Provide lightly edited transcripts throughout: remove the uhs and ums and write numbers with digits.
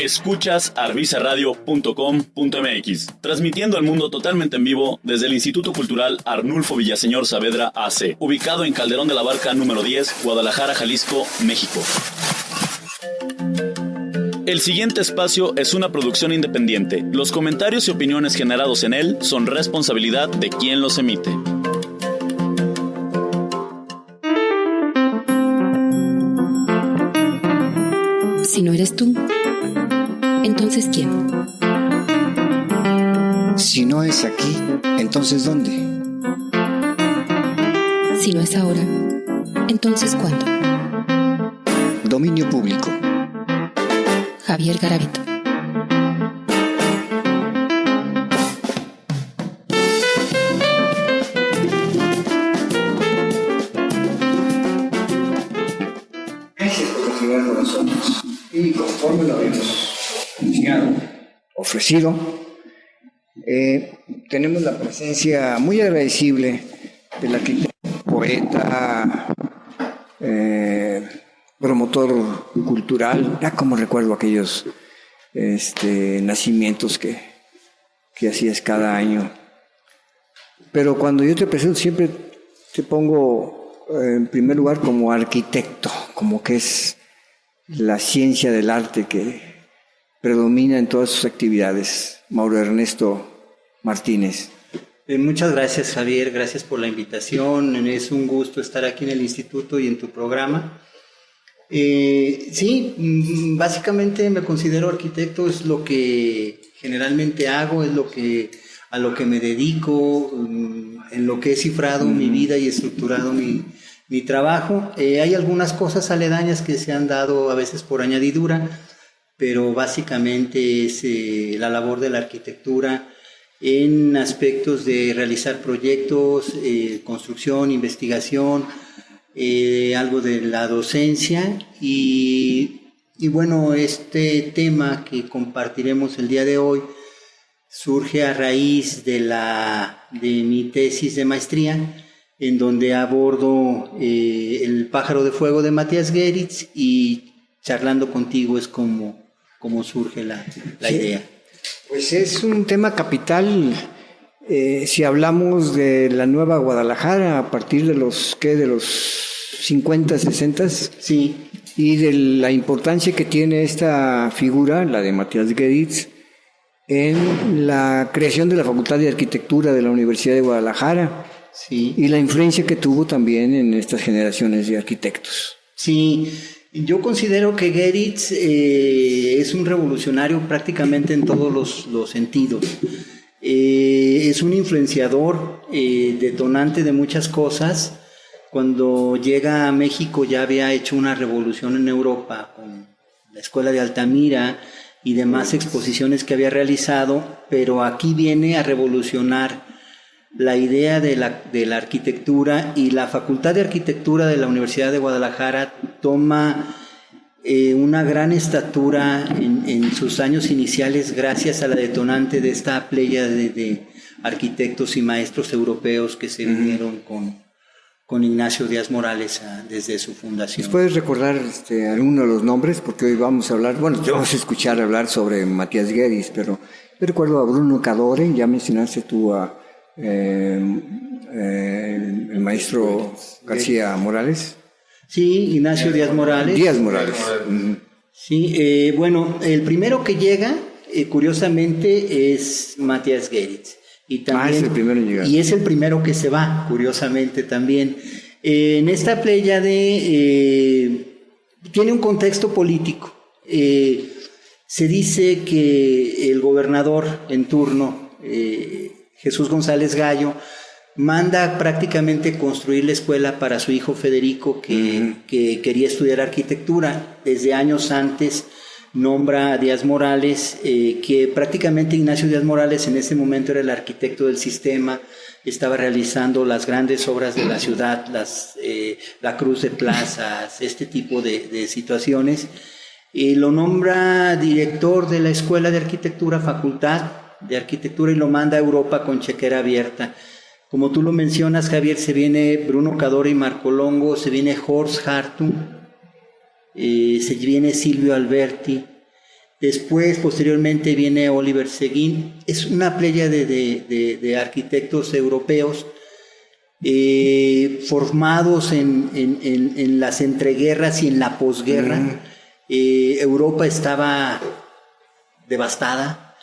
Escuchas arvisaradio.com.mx, transmitiendo al mundo totalmente en vivo desde el Instituto Cultural Arnulfo Villaseñor Saavedra AC, ubicado en Calderón de la Barca número 10, Guadalajara, Jalisco, México. El siguiente espacio es una producción independiente. Los comentarios y opiniones generados en él son responsabilidad de quien los emite. Si no eres tú, entonces ¿quién? Si no es aquí, entonces ¿dónde? Si no es ahora, entonces ¿cuándo? Dominio público. Javier Garavito. Gracias por continuar con nosotros. Y conforme lo habíamos ofrecido, tenemos la presencia muy agradecible del arquitecto, poeta, promotor cultural. Ya como recuerdo aquellos nacimientos que hacías cada año. Pero cuando yo te presento siempre te pongo en primer lugar como arquitecto, como que es la ciencia del arte que predomina en todas sus actividades. Mauro Ernesto Martínez. Muchas gracias, Javier, gracias por la invitación. Es un gusto estar aquí en el instituto y en tu programa. Sí, básicamente me considero arquitecto, es lo que generalmente hago, es a lo que me dedico, en lo que he cifrado mi vida y estructurado mi trabajo. Hay algunas cosas aledañas que se han dado a veces por añadidura, pero básicamente es la labor de la arquitectura en aspectos de realizar proyectos, construcción, investigación, algo de la docencia y bueno, este tema que compartiremos el día de hoy surge a raíz de mi tesis de maestría, en donde abordo El pájaro de fuego de Matías Geritz, y charlando contigo es como surge la idea. Pues es un tema capital. Si hablamos de la nueva Guadalajara a partir de los 50, 60, sí, y de la importancia que tiene esta figura, la de Matías Geritz, en la creación de la Facultad de Arquitectura de la Universidad de Guadalajara, sí, y la influencia que tuvo también en estas generaciones de arquitectos. Sí, yo considero que Geritz es un revolucionario prácticamente en todos los sentidos. Es un influenciador, detonante de muchas cosas. Cuando llega a México ya había hecho una revolución en Europa con la Escuela de Altamira y demás exposiciones que había realizado, pero aquí viene a revolucionar la idea de la arquitectura, y la Facultad de Arquitectura de la Universidad de Guadalajara toma una gran estatura en sus años iniciales gracias a la detonante de esta playa de arquitectos y maestros europeos que se vinieron con Ignacio Díaz Morales desde su fundación. ¿Puedes recordar alguno de los nombres? Porque hoy vamos a hablar, vamos a escuchar hablar sobre Matías Geritz, pero yo recuerdo a Bruno Cadore, ya mencionaste tú a el maestro García Morales. Sí, Ignacio Díaz Morales. Díaz Morales. Sí, bueno, el primero que llega, curiosamente, es Matías Geritz. Y también, es el primero en llegar. Y es el primero que se va, curiosamente también. En esta pléyade tiene un contexto político. Se dice que el gobernador en turno, Jesús González Gallo, manda prácticamente construir la escuela para su hijo Federico, que quería estudiar arquitectura. Desde años antes nombra a Díaz Morales, que prácticamente Ignacio Díaz Morales en ese momento era el arquitecto del sistema, estaba realizando las grandes obras de la ciudad, la cruz de plazas, este tipo de situaciones. Lo nombra director de la Escuela de Arquitectura, Facultad de Arquitectura, y lo manda a Europa con chequera abierta. Como tú lo mencionas, Javier, se viene Bruno Cadore y Marco Longo, se viene Horst Hartung, se viene Silvio Alberti, Después, posteriormente, viene Oliver Seguin. Es una pléyade de arquitectos europeos formados en las entreguerras y en la posguerra. Europa estaba devastada.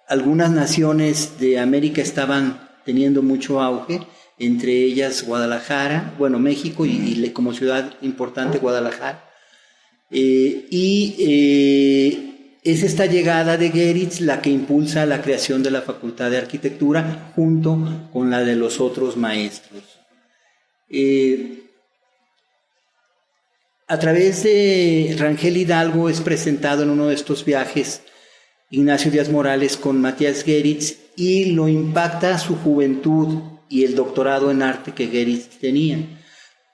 Algunas naciones de América estaban teniendo mucho auge, entre ellas Guadalajara, bueno, México y como ciudad importante Guadalajara. Es esta llegada de Geritz la que impulsa la creación de la Facultad de Arquitectura junto con la de los otros maestros. A través de Rangel Hidalgo es presentado en uno de estos viajes Ignacio Díaz Morales con Matías Geritz y lo impacta su juventud y el doctorado en arte que Geritz tenía,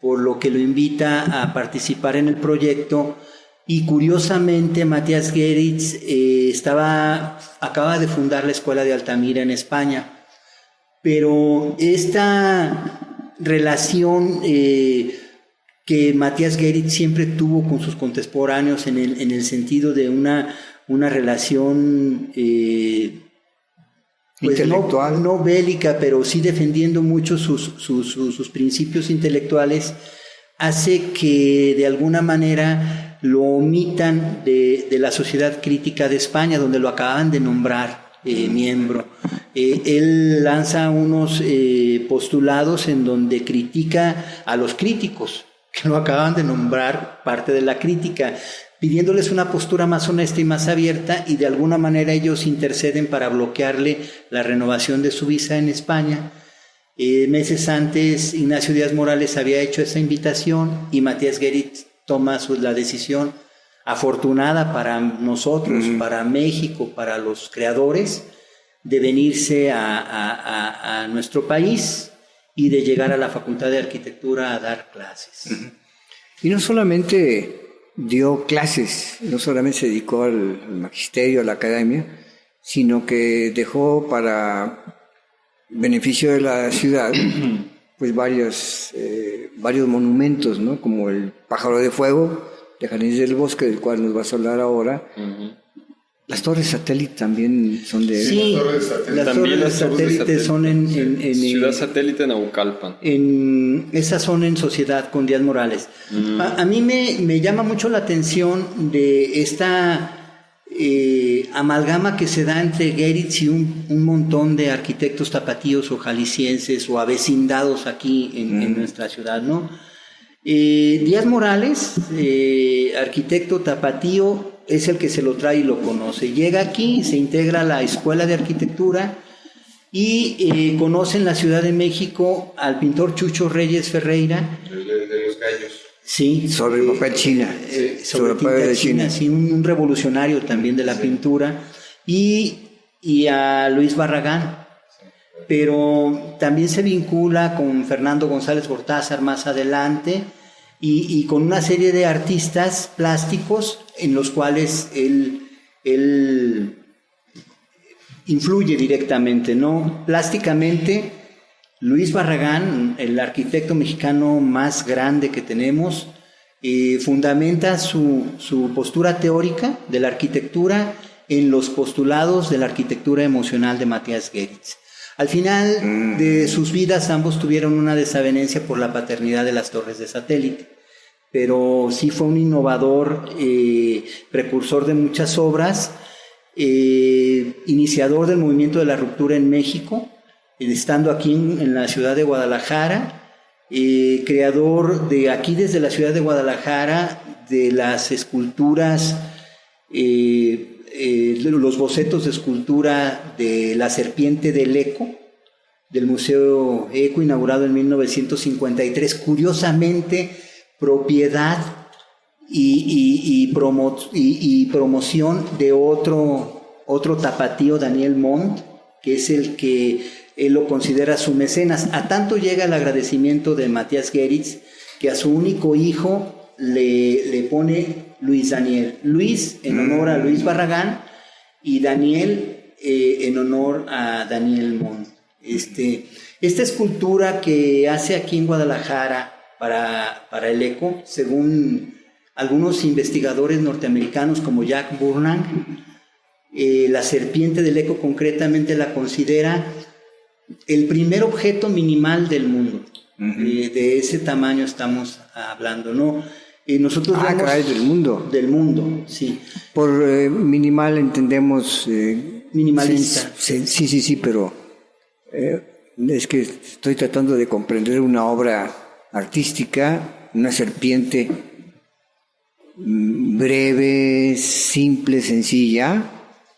por lo que lo invita a participar en el proyecto. Y curiosamente Matías Geritz acaba de fundar la Escuela de Altamira en España, pero esta relación que Matías Geritz siempre tuvo con sus contemporáneos en el sentido de una relación pues intelectual, no bélica, pero sí defendiendo mucho sus principios intelectuales, hace que de alguna manera lo omitan de la Sociedad Crítica de España, donde lo acaban de nombrar miembro. Él lanza unos postulados en donde critica a los críticos, que lo acaban de nombrar parte de la crítica, pidiéndoles una postura más honesta y más abierta, y de alguna manera ellos interceden para bloquearle la renovación de su visa en España. Meses antes Ignacio Díaz Morales había hecho esa invitación y Matías Geritz toma la decisión afortunada para nosotros, para México, para los creadores, de venirse a nuestro país y de llegar a la Facultad de Arquitectura a dar clases. Y no solamente dio clases, no solamente se dedicó al magisterio, a la academia, sino que dejó para beneficio de la ciudad pues varios monumentos, ¿no? Como el Pájaro de Fuego de Jardines del Bosque, del cual nos vas a hablar ahora. Las torres satélite también son de... Sí, las torres satélite son en Ciudad Satélite Naucalpan. Esas son en sociedad con Díaz Morales. A mí me llama mucho la atención de esta amalgama que se da entre Geritz y un montón de arquitectos tapatíos o jaliscienses o avecindados aquí en nuestra ciudad, ¿no? Díaz Morales, arquitecto tapatío, es el que se lo trae y lo conoce. Llega aquí, se integra a la Escuela de Arquitectura y conoce en la Ciudad de México al pintor Chucho Reyes Ferreira. De los gallos. Sí. Sobre papel china. Sobre papel de China. Sí, un revolucionario también de la pintura. Y a Luis Barragán. Pero también se vincula con Fernando González Gortázar más adelante y con una serie de artistas plásticos en los cuales él influye directamente, ¿no? Plásticamente, Luis Barragán, el arquitecto mexicano más grande que tenemos, fundamenta su postura teórica de la arquitectura en los postulados de la arquitectura emocional de Matías Geritz. Al final de sus vidas ambos tuvieron una desavenencia por la paternidad de las torres de satélite, pero sí fue un innovador, precursor de muchas obras, iniciador del movimiento de la ruptura en México, estando aquí en la ciudad de Guadalajara, creador de aquí desde la ciudad de Guadalajara de las esculturas, los bocetos de escultura de la serpiente del Eco, del Museo Eco, inaugurado en 1953, curiosamente propiedad y promoción de otro tapatío, Daniel Montt, que es el que él lo considera su mecenas. A tanto llega el agradecimiento de Matías Geritz que a su único hijo le pone Luis Daniel. Luis en honor a Luis Barragán y Daniel en honor a Daniel Montt. Esta escultura que hace aquí en Guadalajara para el Eco, según algunos investigadores norteamericanos como Jack Burnham, la serpiente del eco concretamente la considera el primer objeto minimal del mundo. De ese tamaño estamos hablando, ¿no? Nosotros vemos del mundo. Del mundo, sí. Por minimal entendemos... minimalista. Sí, pero es que estoy tratando de comprender una obra artística, una serpiente breve, simple, sencilla.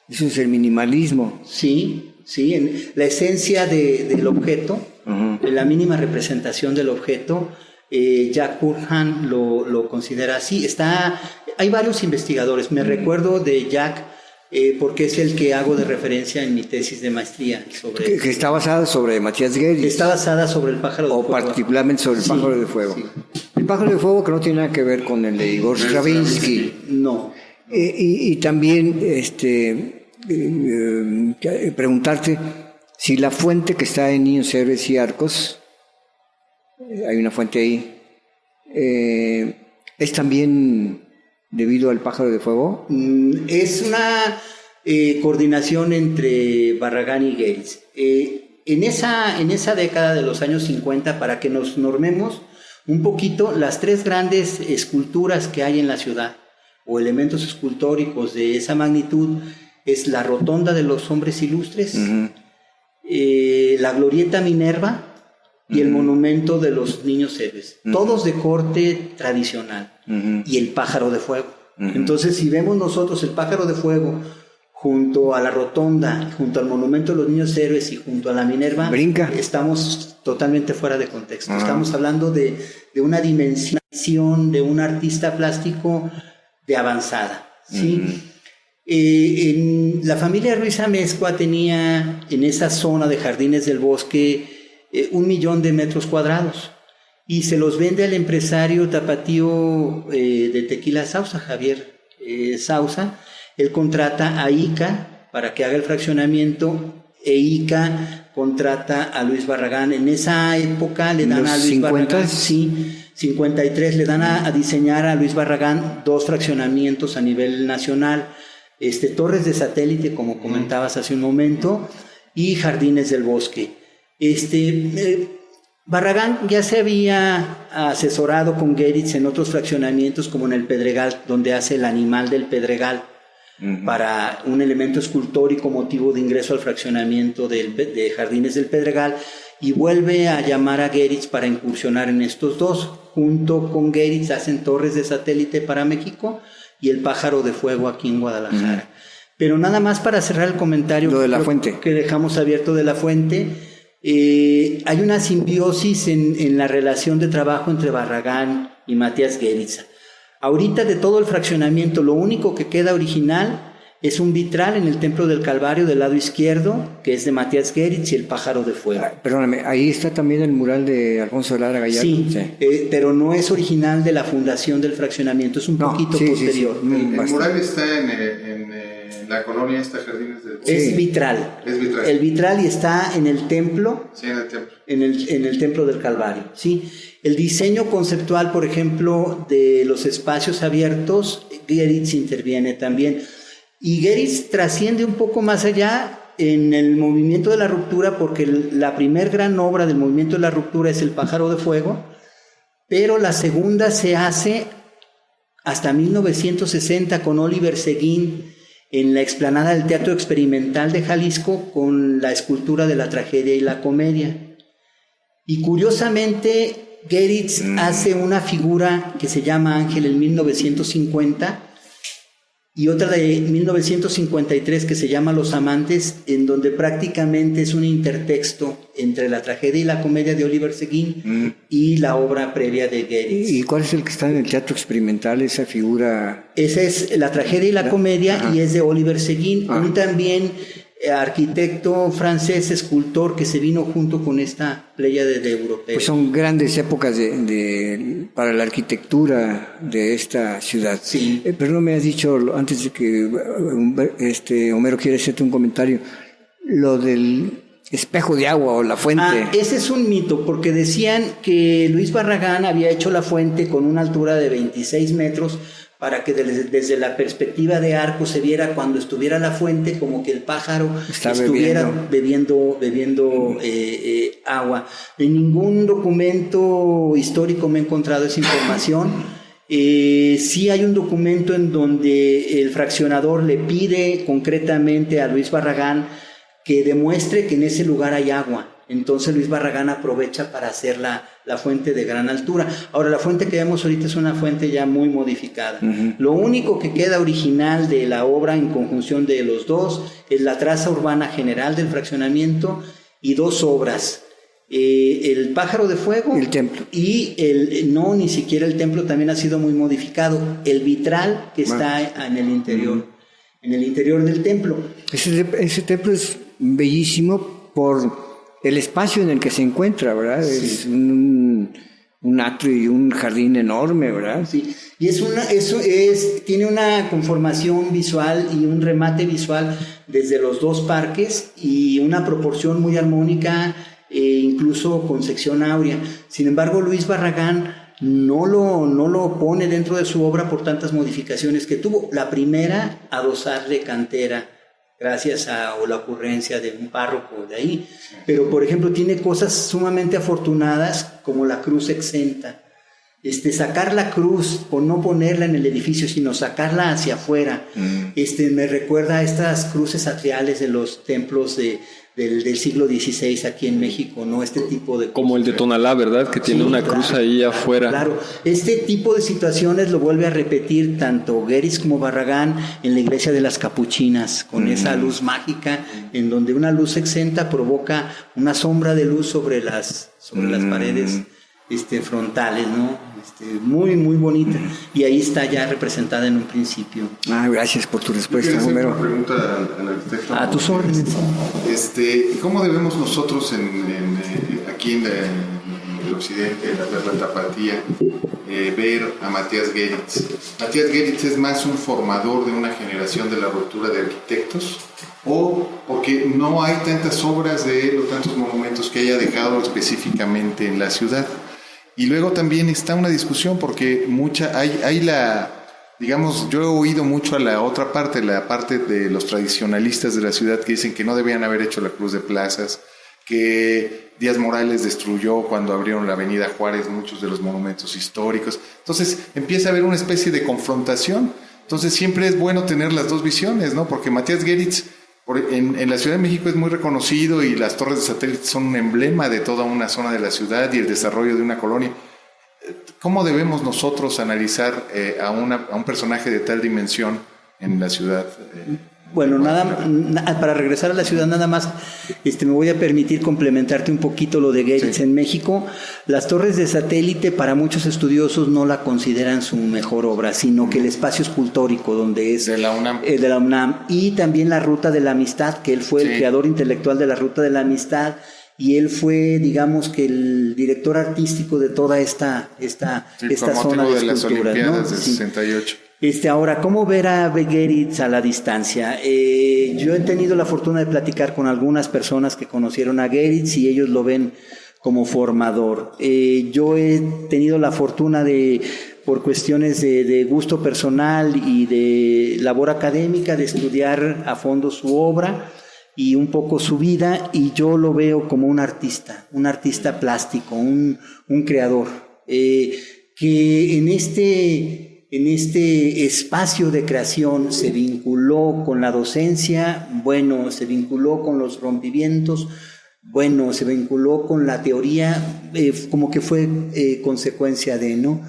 Eso es el minimalismo. Sí, en la esencia del objeto, la mínima representación del objeto, Jack Burnham lo considera así. Hay varios investigadores, me recuerdo de Jack porque es el que hago de referencia en mi tesis de maestría. Que está basada sobre Matías Geritz. Está basada sobre el pájaro de fuego. O particularmente sobre el pájaro de fuego. Sí. El pájaro de fuego que no tiene nada que ver con el de Igor Stravinsky. No. Y también preguntarte si la fuente que está en Niños, Héroes y Arcos, hay una fuente ahí, es también debido al pájaro de fuego. Es una coordinación entre Barragán y Geritz. En esa década de los años 50, para que nos normemos un poquito, las tres grandes esculturas que hay en la ciudad, o elementos escultóricos de esa magnitud, es la Rotonda de los Hombres Ilustres, la Glorieta Minerva y el Monumento de los Niños Héroes, todos de corte tradicional, y el Pájaro de Fuego. Entonces, si vemos nosotros el Pájaro de Fuego junto a la Rotonda, junto al Monumento de los Niños Héroes y junto a la Minerva, estamos totalmente fuera de contexto. Estamos hablando de una dimensión de un artista plástico de avanzada, ¿sí? La familia Ruiz Amezcua tenía en esa zona de Jardines del Bosque 1 millón de metros cuadrados y se los vende al empresario tapatío de Tequila Sauza, Javier Sauza. Él contrata a ICA para que haga el fraccionamiento e ICA contrata a Luis Barragán. En esa época le dan a Luis Barragán, 53, le dan a diseñar a Luis Barragán 2 fraccionamientos a nivel nacional. Torres de Satélite, como comentabas hace un momento, y Jardines del Bosque. Barragán ya se había asesorado con Geritz en otros fraccionamientos, como en el Pedregal, donde hace el animal del Pedregal, para un elemento escultórico motivo de ingreso al fraccionamiento de Jardines del Pedregal, y vuelve a llamar a Geritz para incursionar en estos dos. Junto con Geritz hacen Torres de Satélite para México y el Pájaro de Fuego aquí en Guadalajara. Pero nada más para cerrar el comentario, lo de la fuente que dejamos abierto de la fuente, hay una simbiosis en la relación de trabajo entre Barragán y Matías Geritz. Ahorita, de todo el fraccionamiento, lo único que queda original es un vitral en el Templo del Calvario del lado izquierdo, que es de Matías Geritz, y el Pájaro de Fuego. Perdóname, ahí está también el mural de Alfonso Lara Gallardo. Sí. Pero no es original de la fundación del fraccionamiento, es un poquito posterior. El mural está en la colonia Jardines del Bosque. Es vitral. El vitral, y está en el templo. Sí, en el templo. En el Templo del Calvario, ¿sí? El diseño conceptual, por ejemplo, de los espacios abiertos, Geritz interviene también. Y Geritz trasciende un poco más allá en el movimiento de la ruptura, porque la primer gran obra del movimiento de la ruptura es el Pájaro de Fuego, pero la segunda se hace hasta 1960 con Oliver Seguín en la explanada del Teatro Experimental de Jalisco con la escultura de la Tragedia y la Comedia. Y curiosamente Geritz hace una figura que se llama Ángel en 1950 y otra de 1953 que se llama Los Amantes, en donde prácticamente es un intertexto entre la Tragedia y la Comedia de Oliver Seguín y la obra previa de Geritz. ¿Y cuál es el que está en el Teatro Experimental, esa figura? Esa es la Tragedia y la Comedia. Y es de Oliver Seguín, un también arquitecto francés, escultor, que se vino junto con esta pléyade de europeos. Pues son grandes épocas para la arquitectura de esta ciudad. Sí. Pero no me has dicho, antes de que Homero quiere hacerte un comentario, lo del espejo de agua o la fuente. Ese es un mito, porque decían que Luis Barragán había hecho la fuente con una altura de 26 metros para que desde la perspectiva de arco se viera cuando estuviera la fuente como que el pájaro estuviera bebiendo agua. En ningún documento histórico me he encontrado esa información. Sí hay un documento en donde el fraccionador le pide concretamente a Luis Barragán que demuestre que en ese lugar hay agua. Entonces Luis Barragán aprovecha para hacer la fuente de gran altura. Ahora, la fuente que vemos ahorita es una fuente ya muy modificada. Lo único que queda original de la obra en conjunción de los dos es la traza urbana general del fraccionamiento y dos obras. El pájaro de fuego, el templo, y ni siquiera el templo también ha sido muy modificado, el vitral que está en el interior del templo. Ese templo es bellísimo por el espacio en el que se encuentra, ¿verdad? Sí. Es un atrio y un jardín enorme, ¿verdad? Sí, y tiene una conformación visual y un remate visual desde los dos parques y una proporción muy armónica, incluso con sección áurea. Sin embargo, Luis Barragán no lo pone dentro de su obra por tantas modificaciones que tuvo. La primera, adosarle cantera, gracias a la ocurrencia de un párroco de ahí. Pero, por ejemplo, tiene cosas sumamente afortunadas como la cruz exenta. Sacar la cruz, o no ponerla en el edificio, sino sacarla hacia afuera. Me recuerda a estas cruces atriales de los templos del siglo XVI aquí en México, ¿no? Este tipo de... Como el de Tonalá, ¿verdad? Que tiene una cruz ahí afuera. Claro, este tipo de situaciones lo vuelve a repetir tanto Gueritz como Barragán en la iglesia de las Capuchinas, con esa luz mágica, en donde una luz exenta provoca una sombra de luz sobre las paredes frontales, ¿no? Muy, muy bonita. Y ahí está ya representada en un principio. Gracias por tu respuesta, Homero. Una pregunta al arquitecto. A tus órdenes. ¿Cómo debemos nosotros aquí en el occidente, en la tapatía, ver a Matías Gueritz? ¿Matías Gueritz es más un formador de una generación de la ruptura de arquitectos? ¿O porque no hay tantas obras de él o tantos monumentos que haya dejado específicamente en la ciudad? Y luego también está una discusión porque yo he oído mucho a la otra parte, la parte de los tradicionalistas de la ciudad que dicen que no debían haber hecho la Cruz de Plazas, que Díaz Morales destruyó cuando abrieron la Avenida Juárez muchos de los monumentos históricos. Entonces empieza a haber una especie de confrontación. Entonces siempre es bueno tener las dos visiones, ¿no? Porque Matías Gueritz en la Ciudad de México es muy reconocido y las torres de satélite son un emblema de toda una zona de la ciudad y el desarrollo de una colonia. ¿Cómo debemos nosotros analizar a un personaje de tal dimensión en la ciudad? Bueno, para regresar a la ciudad nada más, me voy a permitir complementarte un poquito lo de Gueritz. Sí. En México, las torres de satélite para muchos estudiosos no la consideran su mejor obra, sino que el espacio escultórico donde es... De la UNAM. De la UNAM. Y también la Ruta de la Amistad, que él fue el creador intelectual de la Ruta de la Amistad, y él fue, digamos, que el director artístico de toda esta zona de las Olimpiadas del 68. Ahora, ¿cómo ver a Gueritz a la distancia? Yo he tenido la fortuna de platicar con algunas personas que conocieron a Gueritz y ellos lo ven como formador. Yo he tenido la fortuna por cuestiones de gusto personal y de labor académica, de estudiar a fondo su obra y un poco su vida, y yo lo veo como un artista plástico, un creador, que en este espacio de creación se vinculó con la docencia, se vinculó con los rompimientos, se vinculó con la teoría, como que fue consecuencia de, ¿no?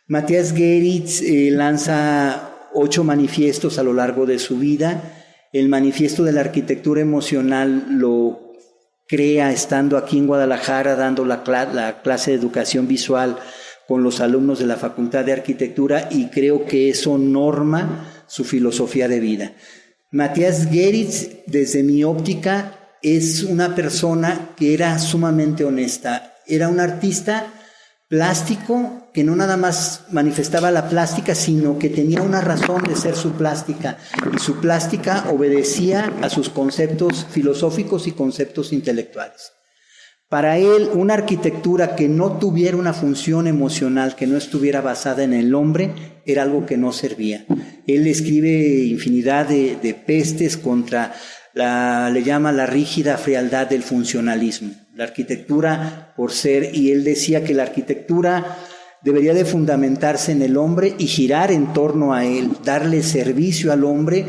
Matías Gueritz lanza 8 manifiestos a lo largo de su vida. El manifiesto de la arquitectura emocional lo crea estando aquí en Guadalajara, dando la clase de educación visual con los alumnos de la Facultad de Arquitectura, y creo que eso norma su filosofía de vida. Matías Gueritz, desde mi óptica, es una persona que era sumamente honesta. Era un artista, plástico que no nada más manifestaba la plástica, sino que tenía una razón de ser su plástica, y su plástica obedecía a sus conceptos filosóficos y conceptos intelectuales. Para él, una arquitectura que no tuviera una función emocional, que no estuviera basada en el hombre, era algo que no servía. Él escribe infinidad de pestes contra le llama la rígida frialdad del funcionalismo. La arquitectura, por ser, y él decía que la arquitectura debería de fundamentarse en el hombre y girar en torno a él, darle servicio al hombre,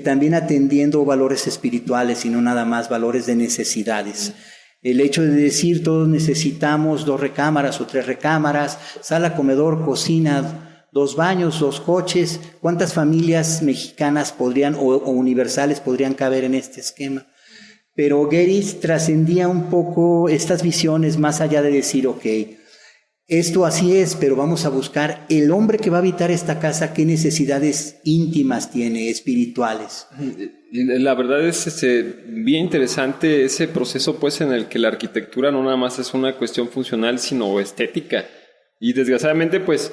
también atendiendo valores espirituales y no nada más valores de necesidades. El hecho de decir todos necesitamos 2 recámaras o 3 recámaras, sala, comedor, cocina, 2 baños, 2 coches, ¿cuántas familias mexicanas podrían o universales podrían caber en este esquema? Pero Gehry trascendía un poco estas visiones más allá de decir, ok, esto así es, pero vamos a buscar el hombre que va a habitar esta casa, qué necesidades íntimas tiene, espirituales. La verdad es bien interesante ese proceso, pues, en el que la arquitectura no nada más es una cuestión funcional, sino estética. Y desgraciadamente, pues,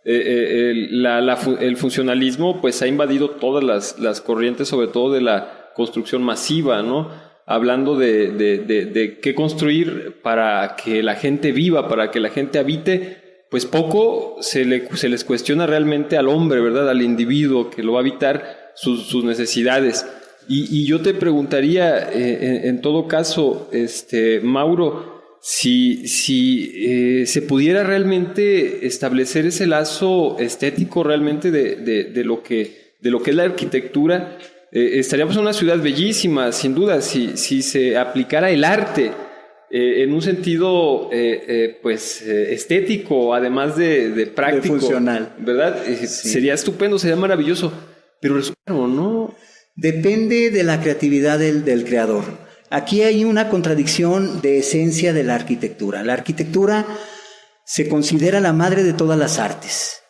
el funcionalismo, pues, ha invadido todas las corrientes, sobre todo de la construcción masiva, ¿no? Hablando de qué construir para que la gente viva, para que la gente habite, pues poco se les cuestiona realmente al hombre, ¿verdad? Al individuo que lo va a habitar, sus necesidades. Y yo te preguntaría, en todo caso, Mauro, si se pudiera realmente establecer ese lazo estético realmente de lo que es la arquitectura. Estaríamos en una ciudad bellísima, sin duda, si se aplicara el arte en un sentido estético, además de práctico, de funcional, ¿verdad? Sí. Sería estupendo, sería maravilloso, pero resulta, ¿no? Depende de la creatividad del creador. Aquí hay una contradicción de esencia de la arquitectura. La arquitectura se considera la madre de todas las artes,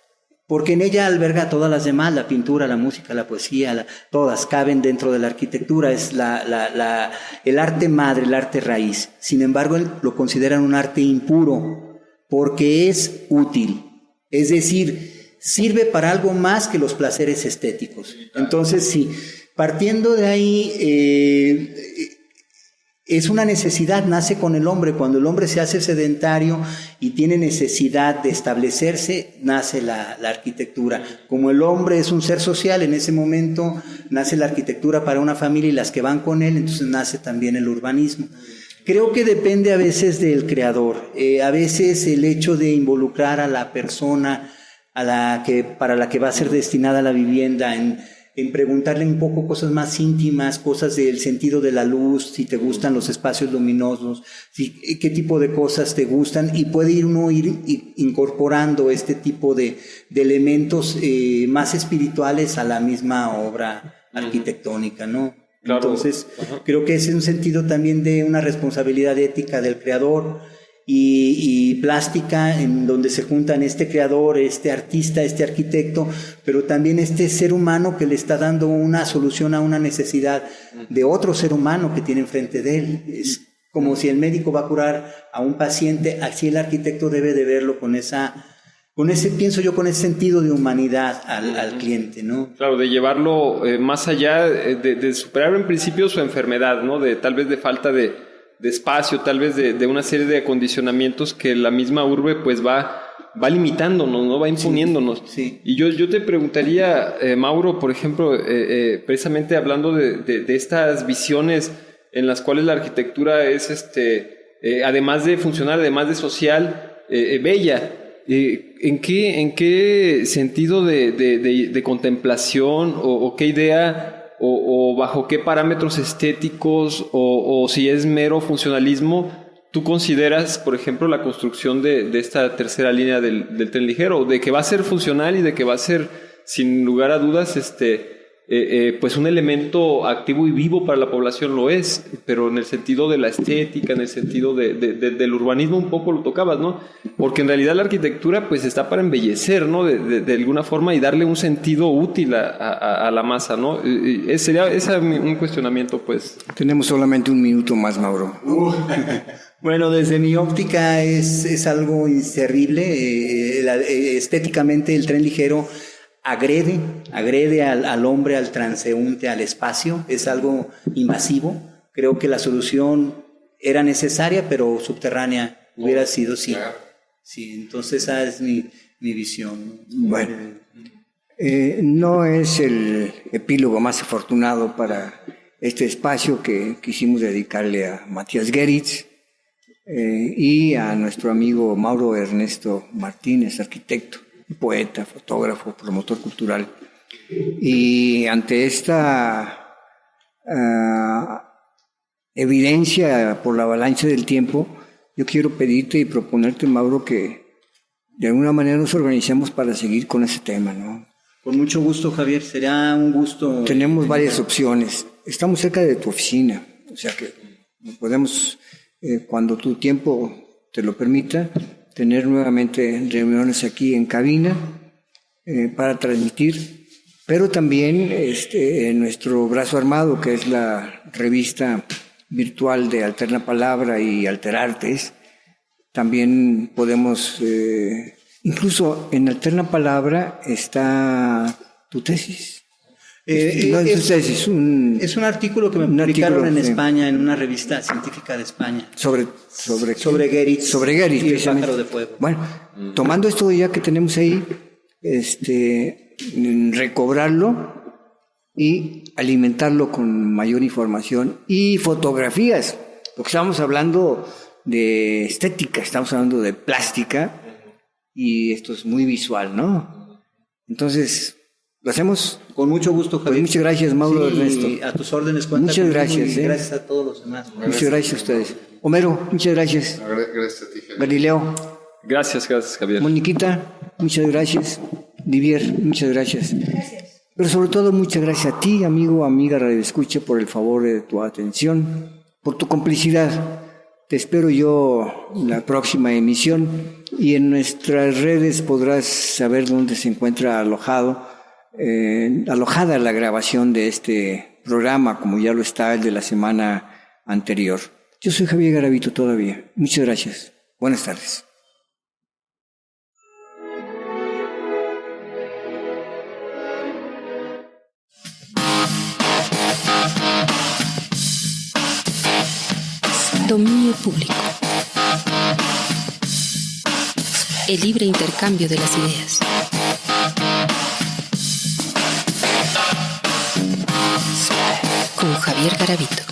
porque en ella alberga todas las demás, la pintura, la música, la poesía, todas caben dentro de la arquitectura, es el arte madre, el arte raíz. Sin embargo, él lo consideran un arte impuro, porque es útil, es decir, sirve para algo más que los placeres estéticos. Entonces, sí, partiendo de ahí, es una necesidad, nace con el hombre. Cuando el hombre se hace sedentario y tiene necesidad de establecerse, nace la arquitectura. Como el hombre es un ser social, en ese momento nace la arquitectura para una familia y las que van con él, entonces nace también el urbanismo. Creo que depende a veces del creador. A veces el hecho de involucrar a la persona para la que va a ser destinada la vivienda en preguntarle un poco cosas más íntimas, cosas del sentido de la luz, si te gustan los espacios luminosos, qué tipo de cosas te gustan, y puede uno ir incorporando este tipo de elementos más espirituales a la misma obra arquitectónica, ¿no? Claro. Entonces, creo que es un sentido también de una responsabilidad ética del creador y plástica, en donde se juntan este creador, este artista, este arquitecto, pero también este ser humano que le está dando una solución a una necesidad de otro ser humano que tiene enfrente de él. Es como si el médico va a curar a un paciente, así el arquitecto debe de verlo con ese, pienso yo, con ese sentido de humanidad al cliente, ¿no? Claro, de llevarlo más allá, de superar en principio su enfermedad, ¿no? Tal vez de falta de espacio, tal vez de una serie de acondicionamientos que la misma urbe pues va limitándonos, ¿no? Va imponiéndonos. Sí. Y yo te preguntaría, Mauro, por ejemplo, precisamente hablando de estas visiones en las cuales la arquitectura es, además de funcional, además de social, bella. ¿En qué sentido de contemplación o qué idea o bajo qué parámetros estéticos o si es mero funcionalismo tú consideras, por ejemplo, la construcción de esta tercera línea del tren ligero, de que va a ser funcional y de que va a ser, sin lugar a dudas, pues un elemento activo y vivo para la población? Lo es, pero en el sentido de la estética, en el sentido del urbanismo un poco lo tocabas, ¿no? Porque en realidad la arquitectura pues está para embellecer, ¿no? De alguna forma, y darle un sentido útil a la masa, ¿no? Sería ese un cuestionamiento, pues. Tenemos solamente un minuto más, Mauro. Bueno, desde mi óptica es algo inservible. Estéticamente el tren ligero agrede al hombre, al transeúnte, al espacio. Es algo invasivo. Creo que la solución era necesaria, pero subterránea hubiera sido sí. Claro. Sí, entonces esa es mi visión. Bueno, no es el epílogo más afortunado para este espacio que quisimos dedicarle a Matías Geritz y a nuestro amigo Mauro Ernesto Martínez, arquitecto, poeta, fotógrafo, promotor cultural. Y ante esta evidencia por la avalancha del tiempo, yo quiero pedirte y proponerte, Mauro, que de alguna manera nos organicemos para seguir con ese tema, ¿no? Con mucho gusto, Javier, será un gusto. Tenemos varias opciones. Estamos cerca de tu oficina, o sea que podemos, cuando tu tiempo te lo permita, tener nuevamente reuniones aquí en cabina para transmitir, pero también nuestro brazo armado, que es la revista virtual de Alterna Palabra y Alterartes. También podemos, incluso en Alterna Palabra está tu tesis. No es tu tesis, es un artículo que me publicaron en España, en una revista científica de España. Sobre Geritz. Sobre Geritz, y el precisamente. pájaro de fuego. Bueno, tomando esto ya que tenemos ahí, recobrarlo y alimentarlo con mayor información y fotografías, porque estamos hablando de estética, estamos hablando de plástica y esto es muy visual, ¿no? Entonces, ¿lo hacemos? Con mucho gusto, Javier. Pues muchas gracias, Mauro Sí, Ernesto. a tus órdenes, cuenta Muchas conmigo gracias, y gracias a todos los demás. Muchas gracias a ustedes. Homero, muchas gracias. Gracias a ti, Javier. Galileo, Gracias, Javier. Moniquita, muchas gracias. Divier, muchas gracias. Pero sobre todo, muchas gracias a ti, amigo, amiga Radio Escucha, por el favor de tu atención, por tu complicidad. Te espero yo en la próxima emisión y en nuestras redes podrás saber dónde se encuentra alojada la grabación de este programa, como ya lo está el de la semana anterior. Yo soy Javier Garavito todavía. Muchas gracias. Buenas tardes. Dominio público. El libre intercambio de las ideas. Con Javier Garavito.